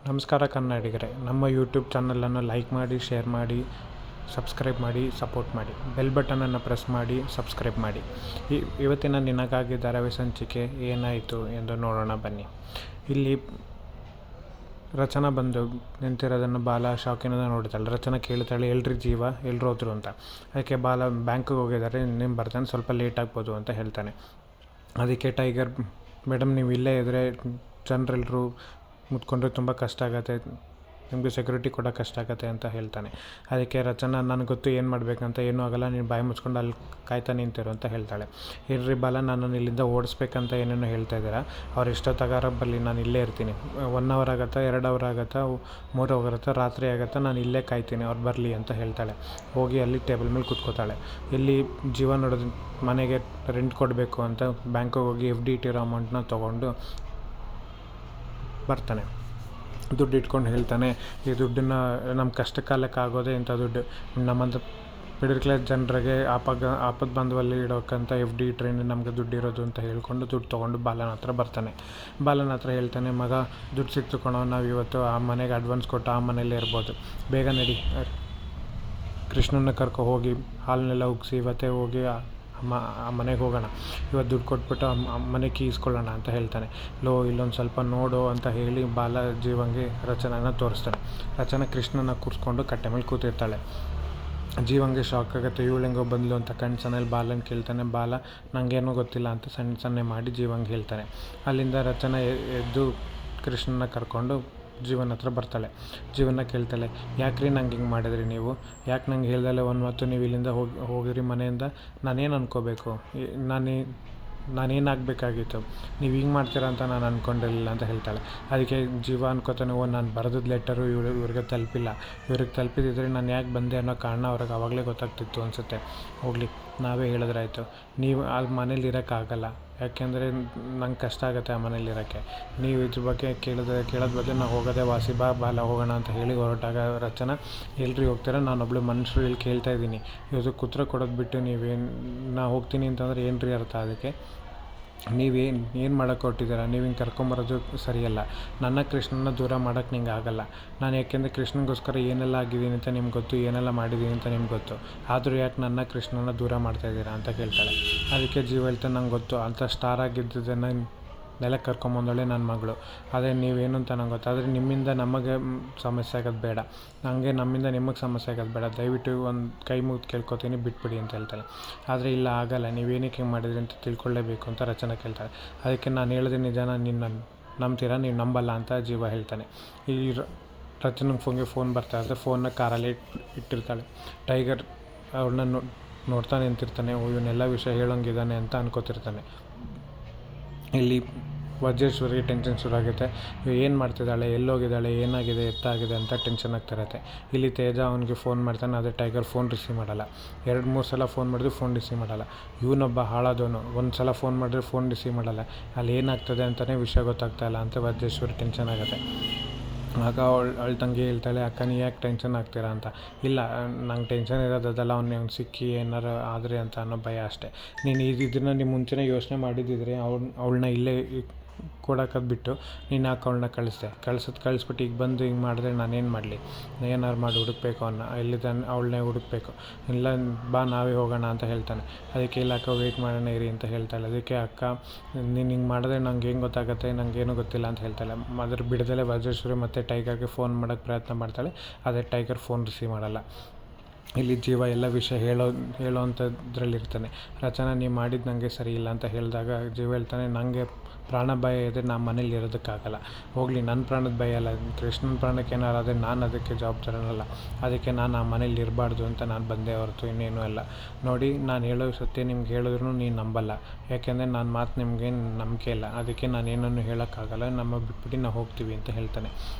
ನಮಸ್ಕಾರ ಕನ್ನಡಿಗರೇ, ನಮ್ಮ ಯೂಟ್ಯೂಬ್ ಚಾನಲನ್ನು ಲೈಕ್ ಮಾಡಿ, ಶೇರ್ ಮಾಡಿ, ಸಬ್ಸ್ಕ್ರೈಬ್ ಮಾಡಿ, ಸಪೋರ್ಟ್ ಮಾಡಿ. ಬೆಲ್ ಬಟನನ್ನು ಪ್ರೆಸ್ ಮಾಡಿ, ಸಬ್ಸ್ಕ್ರೈಬ್ ಮಾಡಿ. ಇವತ್ತಿನ ನಿನಗಾಗಿ ಧಾರಾವಾಹಿ ಸಂಚಿಕೆ ಏನಾಯಿತು ಎಂದು ನೋಡೋಣ ಬನ್ನಿ. ಇಲ್ಲಿ ರಚನಾ ಬಂದು ನಿಂತಿರೋದನ್ನು ಬಾಲ ಶಾಕಿನಿಂದ ನೋಡ್ತಾಳೆ. ರಚನಾ ಕೇಳ್ತಾಳೆ, ಎಲ್ರಿ ಜೀವ ಎಲ್ಲರೂ ಹೋದ್ರು ಅಂತ. ಅದಕ್ಕೆ ಬಾಲ ಬ್ಯಾಂಕಿಗೆ ಹೋಗಿದ್ದಾರೆ, ನಿಮ್ಮ ಬರ್ತಾನೆ, ಸ್ವಲ್ಪ ಲೇಟ್ ಆಗ್ಬೋದು ಅಂತ ಹೇಳ್ತಾನೆ. ಅದಕ್ಕೆ ಟೈಗರ್, ಮೇಡಮ್ ನೀವು ಇಲ್ಲೇ ಇದ್ದರೆ ಜನರೆಲ್ಲರೂ ಮುತ್ಕೊಂಡ್ರೆ ತುಂಬ ಕಷ್ಟ ಆಗುತ್ತೆ, ನಿಮಗೆ ಸೆಕ್ಯೂರಿಟಿ ಕೊಡೋಕೆ ಕಷ್ಟ ಆಗುತ್ತೆ ಅಂತ ಹೇಳ್ತಾನೆ. ಅದಕ್ಕೆ ರಚನಾ, ನನಗೆ ಗೊತ್ತು ಏನು ಮಾಡಬೇಕಂತ, ಏನೂ ಆಗೋಲ್ಲ, ನೀನು ಬಾಯಿ ಮುಚ್ಕೊಂಡು ಅಲ್ಲಿ ಕಾಯ್ತಾ ನಿಂತಿರು ಅಂತ ಹೇಳ್ತಾಳೆ. ಇರ್ರಿ ಬಾಲ, ನನ್ನನ್ನು ಇಲ್ಲಿಂದ ಓಡಿಸ್ಬೇಕಂತ ಏನೇನೋ ಹೇಳ್ತಾ ಇದ್ದೀರಾ, ಅವ್ರು ಎಷ್ಟೊತ್ತಾಗಾರ ಬರಲಿ, ನಾನು ಇಲ್ಲೇ ಇರ್ತೀನಿ. 1 ಅವರ್ ಆಗುತ್ತಾ, 2 ಅವರ್ ಆಗುತ್ತಾ, 3 ಅವರ್ ಆಗುತ್ತಾ, ರಾತ್ರಿ ಆಗುತ್ತಾ, ನಾನು ಇಲ್ಲೇ ಕಾಯ್ತೀನಿ, ಅವ್ರು ಬರಲಿ ಅಂತ ಹೇಳ್ತಾಳೆ. ಹೋಗಿ ಅಲ್ಲಿ ಟೇಬಲ್ ಮೇಲೆ ಕೂತ್ಕೋತಾಳೆ. ಇಲ್ಲಿ ಜೀವ ನೋಡೋದು, ಮನೆಗೆ ರೆಂಟ್ ಕೊಡಬೇಕು ಅಂತ ಬ್ಯಾಂಕಿಗೆ ಹೋಗಿ FD ಇಟ್ಟಿರೋ ಅಮೌಂಟ್ನ ತೊಗೊಂಡು ಬರ್ತಾನೆ. ದುಡ್ಡು ಇಟ್ಕೊಂಡು ಹೇಳ್ತಾನೆ, ಈ ದುಡ್ಡನ್ನು ನಮ್ಮ ಕಷ್ಟಕಾಲಕ್ಕೆ ಆಗೋದೇ ಇಂಥ ದುಡ್ಡು, ನಮ್ಮಂಥ ಮಿಡಲ್ ಕ್ಲಾಸ್ ಜನರಿಗೆ ಆಪತ್ತು ಬಂದವಲ್ಲಿ ಇಡೋಕ್ಕಂತ FD ಇಟ್ರೇನೆ ನಮಗೆ ದುಡ್ಡು ಇರೋದು ಅಂತ ಹೇಳ್ಕೊಂಡು ದುಡ್ಡು ತೊಗೊಂಡು ಬಾಲನ ಹತ್ರ ಬರ್ತಾನೆ. ಬಾಲನ ಹತ್ರ ಹೇಳ್ತಾನೆ, ಮಗ ದುಡ್ಡು ಸಿಕ್ತು ಕಣೋ, ನಾವು ಇವತ್ತು ಆ ಮನೆಗೆ ಅಡ್ವಾನ್ಸ್ ಕೊಟ್ಟು ಆ ಮನೇಲೇ ಇರ್ಬೋದು, ಬೇಗ ನಡಿ, ಕೃಷ್ಣನ ಕರ್ಕೊ ಹೋಗಿ ಹಾಲನ್ನೆಲ್ಲ ಉಗಿಸಿ ಇವತ್ತೇ ಹೋಗಿ ಆ ಮನೆಗೆ ಹೋಗೋಣ, ಇವತ್ತು ದುಡ್ಡು ಕೊಟ್ಬಿಟ್ಟು ಮನೆ ಕೀ ಇಸ್ಕೊಳ್ಳೋಣ ಅಂತ ಹೇಳ್ತಾನೆ. ಇಲ್ಲೊಂದು ಸ್ವಲ್ಪ ನೋಡು ಅಂತ ಹೇಳಿ ಬಾಲ ಜೀವಂಗೆ ರಚನಾನ ತೋರಿಸ್ತಾನೆ. ರಚನಾ ಕೃಷ್ಣನ ಕೂರಿಸ್ಕೊಂಡು ಕಟ್ಟೆ ಮೇಲೆ ಕೂತಿರ್ತಾಳೆ. ಜೀವಂಗೆ ಶಾಕ್ ಆಗುತ್ತೆ, ಇವಳೆಂಗೋ ಬಂದ್ಲು ಅಂತ ಕಣ್ಸನಲ್ಲಿ ಬಾಲನ ಕೇಳ್ತಾನೆ. ಬಾಲ ನನಗೇನೂ ಗೊತ್ತಿಲ್ಲ ಅಂತ ಸಣ್ಣ ಮಾಡಿ ಜೀವಂಗೆ ಹೇಳ್ತಾನೆ. ಅಲ್ಲಿಂದ ರಚನಾ ಎದ್ದು ಕೃಷ್ಣನ ಕರ್ಕೊಂಡು ಜೀವನ ಹತ್ರ ಬರ್ತಾಳೆ. ಜೀವನ ಕೇಳ್ತಾಳೆ, ಯಾಕ್ರಿ ನಂಗೆ ಹಿಂಗೆ ಮಾಡಿದ್ರಿ ನೀವು, ಯಾಕೆ ನಂಗೆ ಹೇಳ್ದಲ್ಲೇ ಒಂದು ಮಾತು ನೀವು ಇಲ್ಲಿಂದ ಹೋಗಿರಿ ಮನೆಯಿಂದ, ನಾನೇನು ಅನ್ಕೋಬೇಕು, ನಾನೇನಾಗಬೇಕಾಗಿತ್ತು, ನೀವು ಹಿಂಗೆ ಮಾಡ್ತೀರಾ ಅಂತ ನಾನು ಅಂದ್ಕೊಂಡಿರಲಿಲ್ಲ ಅಂತ ಹೇಳ್ತಾಳೆ. ಅದಕ್ಕೆ ಜೀವ ಅನ್ಕೋತಾನೆ, ನಾನು ಬರೆದಿದ್ದ ಲೆಟರು ಇವ್ರಿಗೆ ತಲುಪಿಲ್ಲ, ಇವ್ರಿಗೆ ತಲುಪಿದಿದ್ರೆ ನಾನು ಯಾಕೆ ಬಂದೆ ಅನ್ನೋ ಕಾರಣ ಅವ್ರಿಗೆ ಆವಾಗಲೇ ಗೊತ್ತಾಗ್ತಿತ್ತು ಅನಿಸುತ್ತೆ. ಹೋಗಲಿ, ನಾವೇ ಹೇಳಿದ್ರಾಯ್ತು, ನೀವು ಆ ಮನೇಲಿ ಇರೋಕ್ಕಾಗಲ್ಲ, ಯಾಕೆಂದರೆ ನಂಗೆ ಕಷ್ಟ ಆಗುತ್ತೆ ಆ ಮನೇಲಿ ಇರೋಕ್ಕೆ, ನೀವು ಇದ್ರ ಬಗ್ಗೆ ಕೇಳೋದ ಬದಲು ನಾವು ಹೋಗೋದೇ ವಾಸಿ, ಬಾಲ ಹೋಗೋಣ ಅಂತ ಹೇಳಿ ಹೊರಟಾಗ ರಚನಾ, ಎಲ್ರಿ ಹೋಗ್ತೀರಾ, ನಾನೊಬ್ಳು ಮನುಷ್ಯರು ಇಲ್ಲಿ ಕೇಳ್ತಾ ಇದ್ದೀನಿ, ಇವತ್ತು ಕುತ್ರ ಕೊಡೋದು ಬಿಟ್ಟು ನೀವೇನು ನಾ ಹೋಗ್ತೀನಿ ಅಂತಂದರೆ ಏನ್ರಿ ಅರ್ಥ, ಅದಕ್ಕೆ ನೀವೇನು ಮಾಡೋಕ್ಕೆ ಹೊರಟಿದ್ದೀರಾ, ನೀವು ಹಿಂಗೆ ಕರ್ಕೊಂಬರೋದು ಸರಿಯಲ್ಲ, ನನ್ನ ಕೃಷ್ಣನ ದೂರ ಮಾಡೋಕ್ಕೆ ನಿಂಗೆ ಆಗಲ್ಲ, ನಾನು ಯಾಕೆಂದರೆ ಕೃಷ್ಣನಿಗೋಸ್ಕರ ಏನೆಲ್ಲ ಆಗಿದ್ದೀನಿ ಅಂತ ನಿಮ್ಗೆ ಗೊತ್ತು, ಏನೆಲ್ಲ ಮಾಡಿದ್ದೀನಿ ಅಂತ ನಿಮ್ಗೆ ಗೊತ್ತು, ಆದರೂ ಯಾಕೆ ನನ್ನ ಕೃಷ್ಣನ ದೂರ ಮಾಡ್ತಾಯಿದ್ದೀರಾ ಅಂತ ಕೇಳ್ತಾಳೆ. ಅದಕ್ಕೆ ಜೀವ ಹೇಳ್ತಾನೆ, ನಂಗೆ ಗೊತ್ತು, ಅಂಥ ಸ್ಟಾರ್ ಆಗಿದ್ದನ್ನು ನೆಲಕ್ಕೆ ಕರ್ಕೊಂಬಂದವಳೆ ನನ್ನ ಮಗಳು, ಅದೇ ನೀವೇನು ಅಂತ ನಂಗೆ ಗೊತ್ತು, ಆದರೆ ನಿಮ್ಮಿಂದ ನಮಗೆ ಸಮಸ್ಯೆ ಆಗೋದು ಬೇಡ, ನಮ್ಮಿಂದ ನಿಮಗೆ ಸಮಸ್ಯೆ ಆಗೋದು ಬೇಡ, ದಯವಿಟ್ಟು ಒಂದು ಕೈ ಮುಗಿದು ಕೇಳ್ಕೊತೀನಿ, ಬಿಟ್ಬಿಡಿ ಅಂತ ಹೇಳ್ತಾಳೆ. ಆದರೆ ಇಲ್ಲ, ಆಗಲ್ಲ, ನೀವೇನಕ್ಕೆ ಹಿಂಗೆ ಮಾಡಿದ್ರಿ ಅಂತ ತಿಳ್ಕೊಳ್ಳೇಬೇಕು ಅಂತ ರಚನೆ ಕೇಳ್ತಾಳೆ. ಅದಕ್ಕೆ ನಾನು ಹೇಳಿದೆ ನಿಜಾನ ನೀನು ನಂಬ್ತೀರಾ, ನೀವು ನಂಬಲ್ಲ ಅಂತ ಜೀವ ಹೇಳ್ತಾನೆ. ಈ ರಚನೆಗೆ ಫೋನ್ ಬರ್ತಾ ಇರುತ್ತೆ, ಫೋನ್ನ ಕಾರಲ್ಲಿ ಇಟ್ಟಿರ್ತಾಳೆ. ಟೈಗರ್ ಅವಳನ್ನ ನೋಡ್ತಾ ನಿಂತಿರ್ತಾನೆ, ಇವನ್ನೆಲ್ಲ ವಿಷಯ ಹೇಳೋಂಗಿದ್ದಾನೆ ಅಂತ ಅನ್ಕೋತಿರ್ತಾನೆ. ಇಲ್ಲಿ ವಜ್ರೇಶ್ವರಿಗೆ ಟೆನ್ಷನ್ ಶುರು ಆಗುತ್ತೆ, ಏನು ಮಾಡ್ತಿದ್ದಾಳೆ, ಎಲ್ಲೋಗಿದ್ದಾಳೆ, ಏನಾಗಿದೆ, ಎತ್ತಾಗಿದೆ ಅಂತ ಟೆನ್ಷನ್ ಆಗ್ತಿರತ್ತೆ. ಇಲ್ಲಿ ತೇಜ ಅವನಿಗೆ ಫೋನ್ ಮಾಡ್ತಾನೆ, ಆದರೆ ಟೈಗರ್ ಫೋನ್ ರಿಸೀವ್ ಮಾಡಲ್ಲ. 2-3 ಸಲ ಫೋನ್ ಮಾಡಿದ್ರು ಫೋನ್ ರಿಸೀವ್ ಮಾಡಲ್ಲ. ಇವನೊಬ್ಬ ಹಾಳಾದವನು, ಒಂದು ಸಲ ಫೋನ್ ಮಾಡಿದ್ರೆ ಫೋನ್ ರಿಸೀವ್ ಮಾಡಲ್ಲ, ಅಲ್ಲಿ ಏನಾಗ್ತದೆ ಅಂತಲೇ ವಿಷಯ ಗೊತ್ತಾಗ್ತಾಯಿಲ್ಲ ಅಂತ ವಜ್ರೇಶ್ವರಿ ಟೆನ್ಷನ್ ಆಗುತ್ತೆ. ಆಗ ಅವಳ ತಂಗಿ ಹೇಳ್ತಾಳೆ, ಅಕ್ಕ ನೀ ಯಾಕೆ ಟೆನ್ಷನ್ ಆಗ್ತೀರಾ ಅಂತ. ಇಲ್ಲ, ನಂಗೆ ಟೆನ್ಷನ್ ಇರೋದಲ್ಲ, ಅವ್ನು ಸಿಕ್ಕಿ ಏನಾರು ಆದರೆ ಅಂತ ಅನ್ನೋ ಭಯ ಅಷ್ಟೇ. ನೀನು ಇದನ್ನು ನಿಮ್ಮ ಮುಂಚೆನೇ ಯೋಚನೆ ಮಾಡಿದ್ದಿದ್ರೆ ಅವಳನ್ನ ಇಲ್ಲೇ ಕೊಡೋಕ್ಕದು ಬಿಟ್ಟು ನೀನು ಯಾಕೆ ಅವಳನ್ನ ಕಳಿಸ್ಬಿಟ್ಟು ಈಗ ಬಂದು ಹಿಂಗೆ ಮಾಡಿದ್ರೆ ನಾನೇನು ಮಾಡಲಿ, ಏನಾರು ಮಾಡಿ ಹುಡುಕ್ಬೇಕು ಎಲ್ಲಿದ್ದಾನೆ ಅವಳನ್ನೇ ಹುಡುಕ್ಬೇಕು, ಇಲ್ಲ ಬಾ ನಾವೇ ಹೋಗೋಣ ಅಂತ ಹೇಳ್ತಾನೆ. ಅದಕ್ಕೆ ಇಲ್ಲ ಅಕ್ಕ, ವೆಯ್ಟ್ ಮಾಡೋಣ ಇರಿ ಅಂತ ಹೇಳ್ತಾಳೆ. ಅದಕ್ಕೆ ಅಕ್ಕ, ನೀನು ಹಿಂಗೆ ಮಾಡಿದ್ರೆ ನಂಗೆ ಏನು ಗೊತ್ತಾಗುತ್ತೆ, ನನಗೇನು ಗೊತ್ತಿಲ್ಲ ಅಂತ ಹೇಳ್ತಾಳೆ. ಅದ್ರ ಬಿಡದಲ್ಲೇ ವಜ್ರೇಶ್ವರಿ ಮತ್ತು ಟೈಗರ್ಗೆ ಫೋನ್ ಮಾಡೋಕ್ಕೆ ಪ್ರಯತ್ನ ಮಾಡ್ತಾಳೆ, ಆದರೆ ಟೈಗರ್ ಫೋನ್ ರಿಸೀವ್ ಮಾಡಲ್ಲ. ಇಲ್ಲಿ ಜೀವ ಎಲ್ಲ ವಿಷಯ ಹೇಳೋ ಅಂಥದ್ರಲ್ಲಿರ್ತಾನೆ. ರಚನಾ, ನೀವು ಮಾಡಿದ್ದು ನನಗೆ ಸರಿ ಇಲ್ಲ ಅಂತ ಹೇಳಿದಾಗ ಜೀವ ಹೇಳ್ತಾನೆ, ನನಗೆ ಪ್ರಾಣ ಭಯ ಇದೆ, ನಾನು ಮನೇಲಿ ಇರೋದಕ್ಕಾಗಲ್ಲ, ಹೋಗಲಿ, ನನ್ನ ಪ್ರಾಣದ ಭಯ ಅಲ್ಲ, ಕೃಷ್ಣನ ಪ್ರಾಣಕ್ಕೆ ಏನಾರು ಆದರೆ ನಾನು ಅದಕ್ಕೆ ಜವಾಬ್ದಾರನಲ್ಲ, ಅದಕ್ಕೆ ನಾನು ಆ ಮನೇಲಿ ಇರಬಾರ್ದು ಅಂತ ನಾನು ಬಂದೆ ಹೊರತು ಇನ್ನೇನೂ ಅಲ್ಲ. ನೋಡಿ, ನಾನು ಹೇಳೋ ಸತ್ಯ ನಿಮ್ಗೆ ಹೇಳಿದ್ರು ನೀವು ನಂಬಲ್ಲ, ಯಾಕೆಂದರೆ ನನ್ನ ಮಾತು ನಿಮಗೆ ನಂಬಿಕೆ ಇಲ್ಲ, ಅದಕ್ಕೆ ನಾನು ಏನನ್ನು ಹೇಳೋಕ್ಕಾಗಲ್ಲ, ನಮ್ಮ ಬಿಟ್ಬಿಟ್ಟು ನಾವು ಹೋಗ್ತೀವಿ ಅಂತ ಹೇಳ್ತಾನೆ.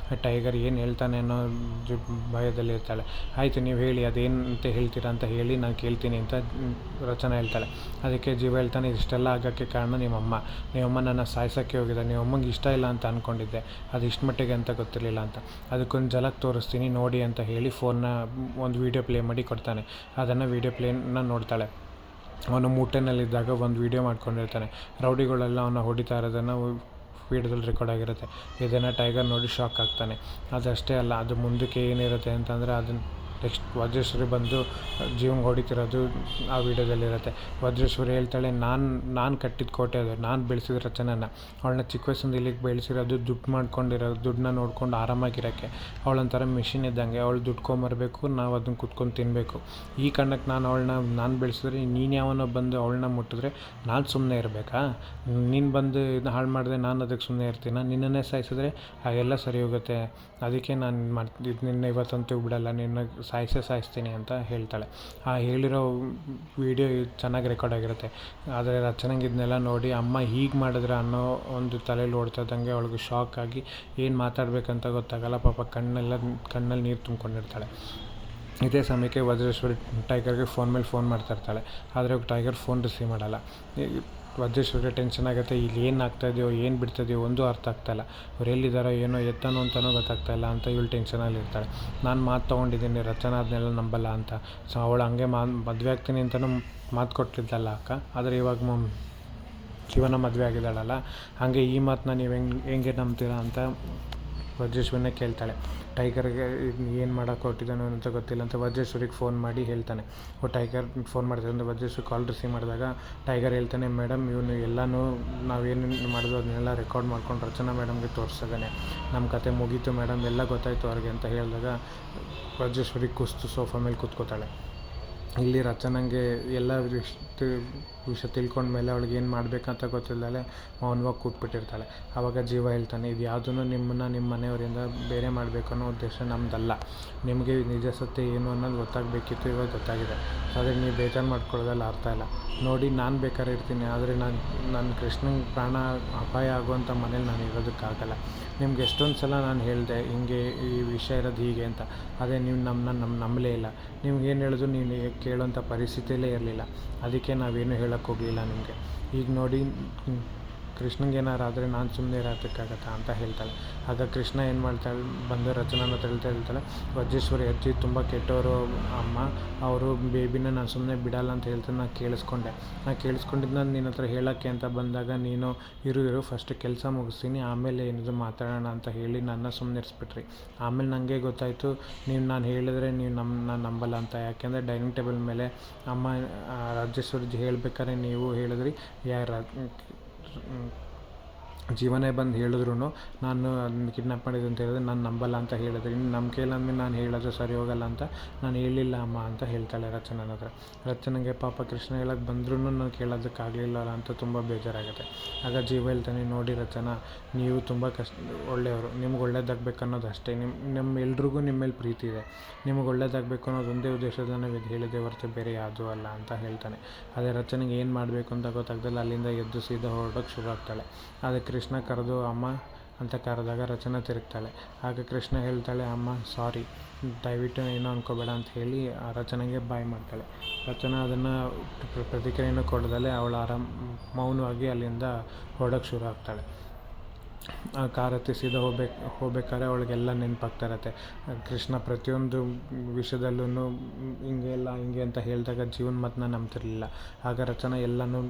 ಟೈಗರ್ ಏನು ಹೇಳ್ತಾನೆ ಅನ್ನೋ ಭಯದಲ್ಲಿ ಇರ್ತಾಳೆ. ಆಯಿತು, ನೀವು ಹೇಳಿ, ಅದೇನು ಅಂತ ಹೇಳ್ತೀರಾ ಅಂತ ಹೇಳಿ ನಾನು ಕೇಳ್ತೀನಿ ಅಂತ ರಚನಾ ಹೇಳ್ತಾಳೆ. ಅದಕ್ಕೆ ಜೀವ ಹೇಳ್ತಾನೆ, ಇಷ್ಟೆಲ್ಲ ಆಗೋಕ್ಕೆ ಕಾರಣ ನಿಮ್ಮಮ್ಮ ನನ್ನ ಸಾಯ್ಸೋಕ್ಕೆ ಹೋಗಿದೆ, ನಿಮ್ಮಮ್ಮಗೆ ಇಷ್ಟ ಇಲ್ಲ ಅಂತ ಅಂದ್ಕೊಂಡಿದ್ದೆ, ಅದು ಇಷ್ಟು ಮಟ್ಟಿಗೆ ಅಂತ ಗೊತ್ತಿರಲಿಲ್ಲ ಅಂತ, ಅದಕ್ಕೊಂದು ಝಲಕ್ ತೋರಿಸ್ತೀನಿ ನೋಡಿ ಅಂತ ಹೇಳಿ ಫೋನ್ನ ಒಂದು ವೀಡಿಯೋ ಪ್ಲೇ ಮಾಡಿ ಕೊಡ್ತಾನೆ. ಅದನ್ನು ವೀಡಿಯೋ ಪ್ಲೇನ ನೋಡ್ತಾಳೆ. ಅವನು ಮೂಟೆನಲ್ಲಿದ್ದಾಗ ಒಂದು ವೀಡಿಯೋ ಮಾಡ್ಕೊಂಡಿರ್ತಾನೆ, ರೌಡಿಗಳೆಲ್ಲ ಅವನ್ನ ಹೊಡಿತಾ ಇರೋದನ್ನು ಸ್ಪೀಡಲ್ಲಿ ರೆಕಾರ್ಡ್ ಆಗಿರುತ್ತೆ. ಇದನ್ನು ಟೈಗರ್ ನೋಡಿ ಶಾಕ್ ಆಗ್ತಾನೆ. ಅದಷ್ಟೇ ಅಲ್ಲ, ಅದು ಮುಂದಕ್ಕೆ ಏನಿರುತ್ತೆ ಅಂತಂದರೆ ಅದನ್ನು ನೆಕ್ಸ್ಟ್ ವಜ್ರೇಶ್ವರಿ ಬಂದು ಜೀವಂಗೆ ಹೊಡಿತಿರೋದು ಆ ವಿಡಿಯೋದಲ್ಲಿರುತ್ತೆ. ವಜ್ರೇಶ್ವರಿ ಹೇಳ್ತಾಳೆ, ನಾನು ಕಟ್ಟಿದ ಕೋಟೆ ಅದು, ನಾನು ಬೆಳೆಸಿದ ರಚನೆನ, ಅವಳನ್ನ ಚಿಕ್ಕ ವಯಸ್ಸಿಂದ ಇಲ್ಲಿಗೆ ಬೆಳೆಸಿರೋದು ದುಡ್ಡು ಮಾಡ್ಕೊಂಡಿರೋದು, ದುಡ್ಡನ್ನ ನೋಡ್ಕೊಂಡು ಆರಾಮಾಗಿರೋಕ್ಕೆ. ಅವಳೊಂಥರ ಮಿಷಿನ್ ಇದ್ದಂಗೆ, ಅವಳು ದುಡ್ಕೊಂಬರಬೇಕು, ನಾವು ಅದನ್ನು ಕುತ್ಕೊಂಡು ತಿನ್ನಬೇಕು. ಈ ಕಾರಣಕ್ಕೆ ನಾನು ಬೆಳೆಸಿದ್ರೆ ನೀನು ಯಾವನೋ ಬಂದು ಅವಳನ್ನ ಮುಟ್ಟಿದ್ರೆ ನಾನು ಸುಮ್ಮನೆ ಇರಬೇಕಾ? ನೀನು ಬಂದು ಇದನ್ನ ಹಾಳು ಮಾಡಿದ್ರೆ ನಾನು ಅದಕ್ಕೆ ಸುಮ್ಮನೆ ಇರ್ತೀನ? ನಿನ್ನನ್ನೇ ಸಾಯಿಸಿದ್ರೆ ಹಾಗೆಲ್ಲ ಸರಿ ಹೋಗುತ್ತೆ. ಅದಕ್ಕೆ ನಾನು ನಿನ್ನ ಇವತ್ತಂತೂ ಬಿಡಲ್ಲ, ನಿನ್ನ ಸಾಯಿಸ್ತೀನಿ ಅಂತ ಹೇಳ್ತಾಳೆ. ಆ ಹೇಳಿರೋ ವಿಡಿಯೋ ಚೆನ್ನಾಗಿ ರೆಕಾರ್ಡ್ ಆಗಿರುತ್ತೆ. ಆದರೆ ರಚನೆಗೆ ಇದನ್ನೆಲ್ಲ ನೋಡಿ ಅಮ್ಮ ಹೀಗೆ ಮಾಡಿದ್ರೆ ಅನ್ನೋ ಒಂದು ತಲೆಯಲ್ಲಿ ಓಡ್ತಾ ಇದ್ದಂಗೆ ಅವಳಿಗೆ ಶಾಕ್ ಆಗಿ ಏನು ಮಾತಾಡಬೇಕಂತ ಗೊತ್ತಾಗಲ್ಲ. ಪಾಪ ಕಣ್ಣಲ್ಲಿ ನೀರು ತುಂಬ್ಕೊಂಡಿರ್ತಾಳೆ. ಇದೇ ಸಮಯಕ್ಕೆ ವಜ್ರೇಶ್ವರಿ ಟೈಗರ್ಗೆ ಫೋನ್ ಮೇಲೆ ಫೋನ್ ಮಾಡ್ತಾಯಿರ್ತಾಳೆ. ಆದರೆ ಟೈಗರ್ ಫೋನ್ ರಿಸೀವ್ ಮಾಡಲ್ಲ. ವಜ್ರೇಶ್ವರಿಗೆ ಟೆನ್ಷನ್ ಆಗುತ್ತೆ. ಇಲ್ಲಿ ಏನು ಆಗ್ತಾಯಿದೆಯೋ ಏನು ಬಿಡ್ತಾಯಿದೆಯೋ ಒಂದೂ ಅರ್ಥ ಆಗ್ತಾಯಿಲ್ಲ. ಅವ್ರು ಎಲ್ಲಿದ್ದಾರೋ ಏನೋ ಎತ್ತನೋ ಅಂತನೋ ಗೊತ್ತಾಗ್ತಾಯಿಲ್ಲ ಅಂತ ಇವಳು ಟೆನ್ಷನಲ್ಲಿರ್ತಾಳೆ. ನಾನು ಮಾತು ತೊಗೊಂಡಿದ್ದೀನಿ, ರಚನಾ ಅದನ್ನೆಲ್ಲ ನಂಬಲ್ಲ ಅಂತ. ಸೊ ಅವಳು ಹಂಗೆ ಮದುವೆ ಆಗ್ತೀನಿ ಅಂತಲೂ ಮಾತು ಕೊಟ್ಟಿದ್ದಲ್ಲ ಅಕ್ಕ. ಆದರೆ ಇವಾಗ ಜೀವನ ಮದುವೆ ಆಗಿದ್ದಾಳಲ್ಲ, ಹಾಗೆ ಈ ಮಾತನ್ನ ನೀವು ಹೆಂಗೆ ನಂಬ್ತೀರಾ ಅಂತ ವಜ್ರೇಶ್ವರಿನೇ ಕೇಳ್ತಾಳೆ. ಟೈಗರ್ಗೆ ಏನು ಮಾಡೋಕ್ಕೆ ಹೊರಟಿದ್ದಾನೋ ಅಂತ ಗೊತ್ತಿಲ್ಲ ಅಂತ ವಜ್ರೇಶ್ವರಿಗೆ ಫೋನ್ ಮಾಡಿ ಹೇಳ್ತಾನೆ. ಟೈಗರ್ ಫೋನ್ ಮಾಡ್ತಾರೆ ಅಂದರೆ ವಜ್ರೇಶ್ವರಿ ಕಾಲ್ ರಿಸೀವ್ ಮಾಡಿದಾಗ ಟೈಗರ್ ಹೇಳ್ತಾನೆ, ಮೇಡಮ್ ಇವನು ಎಲ್ಲನೂ ನಾವೇನು ಮಾಡಿದ್ವು ಅದನ್ನೆಲ್ಲ ರೆಕಾರ್ಡ್ ಮಾಡ್ಕೊಂಡು ರಚನಾ ಮೇಡಮ್ಗೆ ತೋರಿಸಿದ್ದಾನೆ. ನಮ್ಮ ಕತೆ ಮುಗೀತು ಮೇಡಮ್, ಎಲ್ಲ ಗೊತ್ತಾಯಿತು ಅವ್ರಿಗೆ ಅಂತ ಹೇಳಿದಾಗ ವಜ್ರೇಶ್ವರಿ ಕುಸ್ತು ಸೋಫಾ ಮೇಲೆ ಕೂತ್ಕೋತಾಳೆ. ಇಲ್ಲಿ ರಚನಂಗೆ ಎಲ್ಲ ವಿಷಯ ತಿಳ್ಕೊಂಡ್ಮೇಲೆ ಅವಳಿಗೆ ಏನು ಮಾಡಬೇಕಂತ ಗೊತ್ತಿಲ್ಲದೆ ಮೌನವಾಗಿ ಕೂತ್ಬಿಟ್ಟಿರ್ತಾಳೆ. ಆವಾಗ ಜೀವ ಹೇಳ್ತಾನೆ, ಇದು ಯಾವುದೂ ನಿಮ್ಮನ್ನು ನಿಮ್ಮ ಮನೆಯವರಿಂದ ಬೇರೆ ಮಾಡಬೇಕು ಅನ್ನೋ ಉದ್ದೇಶ ನಮ್ಮದಲ್ಲ. ನಿಮಗೆ ನಿಜ ಸತ್ಯ ಏನು ಅನ್ನೋದು ಗೊತ್ತಾಗಬೇಕಿತ್ತು, ಇವಾಗ ಗೊತ್ತಾಗಿದೆ. ಆದರೆ ನೀವು ಬೇಜಾರು ಮಾಡ್ಕೊಳ್ಳೋದಲ್ಲ ಅರ್ಥ ಇಲ್ಲ. ನೋಡಿ, ನಾನು ಬೇಕಾದ್ರೆ ಇರ್ತೀನಿ, ಆದರೆ ನನ್ನ ಕೃಷ್ಣಂಗೆ ಪ್ರಾಣ ಅಪಾಯ ಆಗುವಂಥ ಮನೇಲಿ ನಾನು ಇರೋದಕ್ಕಾಗಲ್ಲ. ನಿಮ್ಗೆ ಎಷ್ಟೊಂದು ಸಲ ನಾನು ಹೇಳಿದೆ ಹಿಂಗೆ ಈ ವಿಷಯ ಇರೋದು ಹೀಗೆ ಅಂತ, ಅದೇ ನೀವು ನಂಬಲೇ ಇಲ್ಲ. ನಿಮ್ಗೇನು ಹೇಳಿದ್ರು ನೀವು ಕೇಳೋಂಥ ಪರಿಸ್ಥಿತಿಯಲ್ಲೇ ಇರಲಿಲ್ಲ. ಅದಕ್ಕೆ ನಾವೇನು ಹೇಳೋಕ್ಕೆ ಹೋಗಲಿಲ್ಲ ನಿಮಗೆ. ಈಗ ನೋಡಿ, ಕೃಷ್ಣಂಗೆ ಏನಾರು ಆದರೆ ನಾನು ಸುಮ್ಮನೆ ಇರೋದಕ್ಕಾಗತ್ತಾ ಅಂತ ಹೇಳ್ತಾಳೆ. ಆಗ ಕೃಷ್ಣ ಏನು ಮಾಡ್ತಾಳೆ, ಬಂದು ರಚನಾನ ಹೇಳ್ತಾಳೆ, ವಜ್ರೇಶ್ವರಿ ಅಜ್ಜಿ ತುಂಬ ಕೆಟ್ಟವರು ಅಮ್ಮ, ಅವರು ಬೇಬಿನ ನಾನು ಸುಮ್ಮನೆ ಬಿಡಲ್ಲ ಅಂತ ಹೇಳ್ತಾನೆ. ನಾನು ಕೇಳಿಸ್ಕೊಂಡಿದ್ದು ನಿನ್ನ ಹತ್ರ ಹೇಳೋಕ್ಕೆ ಅಂತ ಬಂದಾಗ ನೀನು ಇರು ಫಸ್ಟ್ ಕೆಲಸ ಮುಗಿಸ್ತೀನಿ, ಆಮೇಲೆ ಏನಿದ್ರು ಮಾತಾಡೋಣ ಅಂತ ಹೇಳಿ ನನ್ನ ಸುಮ್ಮನೆ ಇರಿಸ್ಬಿಟ್ರಿ. ಆಮೇಲೆ ನನಗೆ ಗೊತ್ತಾಯಿತು ನಾನು ಹೇಳಿದ್ರೆ ನೀವು ನಾನು ನಂಬಲ್ಲ ಅಂತ. ಯಾಕೆಂದರೆ ಡೈನಿಂಗ್ ಟೇಬಲ್ ಮೇಲೆ ಅಮ್ಮ ರಾಜೇಶ್ವರಿ ಹೇಳ್ಬೇಕಾದ್ರೆ ನೀವು ಹೇಳಿದ್ರಿ, ಜೀವನೇ ಬಂದು ಹೇಳಿದ್ರು ನಾನು ಅದನ್ನು ಕಿಡ್ನಾಪ್ ಮಾಡಿದ್ದು ಅಂತ ಹೇಳಿದ್ರೆ ನಾನು ನಂಬಲ್ಲ ಅಂತ ಹೇಳಿದ್ರಿ. ಇನ್ನು ನಮ್ಮ ಕೈಲಂದ್ಮೇಲೆ ನಾನು ಹೇಳೋದು ಸರಿ ಹೋಗಲ್ಲ ಅಂತ ನಾನು ಹೇಳಿಲ್ಲ ಅಮ್ಮ ಅಂತ ಹೇಳ್ತಾಳೆ ರಚನನ ಹತ್ರ. ರಚನೆಗೆ ಪಾಪ ಕೃಷ್ಣ ಹೇಳೋಕ್ಕೆ ಬಂದ್ರೂ ನಾನು ಕೇಳೋದಕ್ಕಾಗಲಿಲ್ಲಲ್ಲ ಅಂತ ತುಂಬ ಬೇಜಾರಾಗುತ್ತೆ. ಆಗ ಜೀವ ಹೇಳ್ತಾನೆ, ನೋಡಿ ರಚನಾ, ನೀವು ತುಂಬ ಒಳ್ಳೆಯವರು, ನಿಮ್ಗೆ ಒಳ್ಳೇದಾಗಬೇಕು ಅನ್ನೋದು ಅಷ್ಟೇ. ಎಲ್ರಿಗೂ ನಿಮ್ಮ ಮೇಲೆ ಪ್ರೀತಿ ಇದೆ. ನಿಮ್ಗೆ ಒಳ್ಳೇದಾಗಬೇಕು ಅನ್ನೋದು ಒಂದೇ ಉದ್ದೇಶದ ನಾವು ಇದು ಹೇಳಿದೆ ಹೊರತು ಬೇರೆ ಯಾವುದೂ ಅಲ್ಲ ಅಂತ ಹೇಳ್ತಾನೆ. ಅದೇ ರಚನೆಗೆ ಏನು ಮಾಡಬೇಕು ಅಂತ ಗೊತ್ತಾಗ್ದಲ್ಲ ಅಲ್ಲಿಂದ ಎದ್ದು ಸೀದಾ ಹೊರಡೋಕ್ಕೆ ಶುರು ಆಗ್ತಾಳೆ. ಅದಕ್ಕೆ ಕೃಷ್ಣ ಕರೆದು ಅಮ್ಮ ಅಂತ ಕರೆದಾಗ ರಚನಾ ತಿರುಗ್ತಾಳೆ. ಆಗ ಕೃಷ್ಣ ಹೇಳ್ತಾಳೆ, ಅಮ್ಮ ಸಾರಿ, ದಯವಿಟ್ಟು ಏನೋ ಅನ್ಕೋಬೇಡ ಅಂತ ಹೇಳಿ ರಚನೆಗೆ ಬಾಯ್ ಮಾಡ್ತಾಳೆ. ರಚನಾ ಅದನ್ನು ಪ್ರತಿಕ್ರಿಯೆಯನ್ನು ಕೊಡದಲ್ಲೇ ಅವಳು ಮೌನವಾಗಿ ಅಲ್ಲಿಂದ ಹೊರಡೋಕ್ಕೆ ಶುರು ಆಗ್ತಾಳೆ. ಕಾರ್ ಹತ್ತಿ ಸೀದಾ ಹೋಗ್ಬೇಕಾದ್ರೆ ಅವಳಿಗೆಲ್ಲ ನೆನಪಾಗ್ತಾ ಇರತ್ತೆ. ಕೃಷ್ಣ ಪ್ರತಿಯೊಂದು ವಿಷಯದಲ್ಲೂ ಹಿಂಗೆ ಅಂತ ಹೇಳಿದಾಗ ಜೀವನ ಮಾತನ್ನ ನಂಬ್ತಿರ್ಲಿಲ್ಲ. ಆಗ ರಚನಾ ಎಲ್ಲನೂ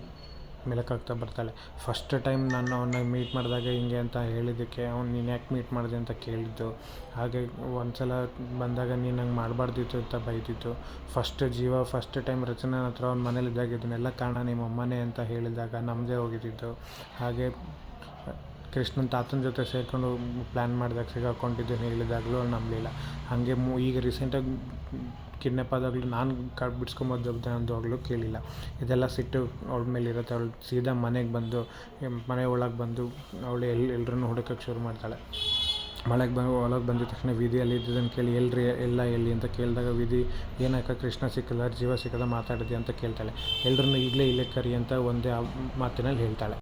ಮೆಲುಕಾಗ್ತಾ ಬರ್ತಾಳೆ. ಫಸ್ಟ್ ಟೈಮ್ ನಾನು ಅವನ್ನ ಮೀಟ್ ಮಾಡಿದಾಗ ಹಿಂಗೆ ಅಂತ ಹೇಳಿದ್ದಕ್ಕೆ ನೀನು ಯಾಕೆ ಮೀಟ್ ಮಾಡಿದೆ ಅಂತ ಕೇಳಿದ್ದು, ಹಾಗೆ ಒಂದು ಸಲ ಬಂದಾಗ ನೀನು ಹಂಗೆ ಮಾಡಬಾರ್ದಿತ್ತು ಅಂತ ಬೈದಿತ್ತು. ಫಸ್ಟ್ ಟೈಮ್ ರಚನಾ ಹತ್ರ ಅವ್ನ ಮನೇಲಿದ್ದಾಗ ಇದನ್ನೆಲ್ಲ ಕಾರಣ ನಿಮ್ಮ ಅಮ್ಮನೇ ಅಂತ ಹೇಳಿದಾಗ ನಮ್ಮದೇ ಹೋಗಿದ್ದಿದ್ದು. ಹಾಗೆ ಕೃಷ್ಣನ ತಾತನ ಜೊತೆ ಸೇರಿಕೊಂಡು ಪ್ಲ್ಯಾನ್ ಮಾಡಿದಾಗ ಸಿಗಾಕೊಂಡಿದ್ದು ಹೇಳಿದಾಗಲೂ ಅವ್ಳು ನಂಬಲಿಲ್ಲ. ಹಾಗೆ ಈಗ ರೀಸೆಂಟಾಗಿ ಕಿಡ್ನಾಪ್ ಆದಾಗಲೂ ನಾನು ಬಿಡ್ಸ್ಕೊಂಬಂದು ಅಂದಾಗಲೂ ಕೇಳಿಲ್ಲ. ಇದೆಲ್ಲ ಸಿಟ್ಟು ಅವಳ ಮೇಲೆ ಇರುತ್ತೆ. ಅವಳು ಸೀದಾ ಮನೆಗೆ ಬಂದು ಮನೆ ಒಳಗೆ ಬಂದು ಅವಳು ಎಲ್ಲರನ್ನೂ ಹುಡುಕಕ್ಕೆ ಶುರು ಮಾಡ್ತಾಳೆ. ಒಳಗೆ ಬಂದಿದ ತಕ್ಷಣ ವಿಧಿಯಲ್ಲಿ ಇದ್ದಿದ್ದನ್ನು ಕೇಳಿ ಎಲ್ಲಿ ಅಂತ ಕೇಳಿದಾಗ ವಿಧಿ ಏನಕ್ಕ ಕೃಷ್ಣ ಸಿಕ್ಕಿಲ್ಲ, ಜೀವ ಸಿಕ್ಕದ ಮಾತಾಡಿದೆ ಅಂತ ಕೇಳ್ತಾಳೆ. ಎಲ್ಲರನ್ನೂ ಇಲ್ಲೇ ಕರಿ ಅಂತ ಒಂದೇ ಮಾತಿನಲ್ಲಿ ಹೇಳ್ತಾಳೆ.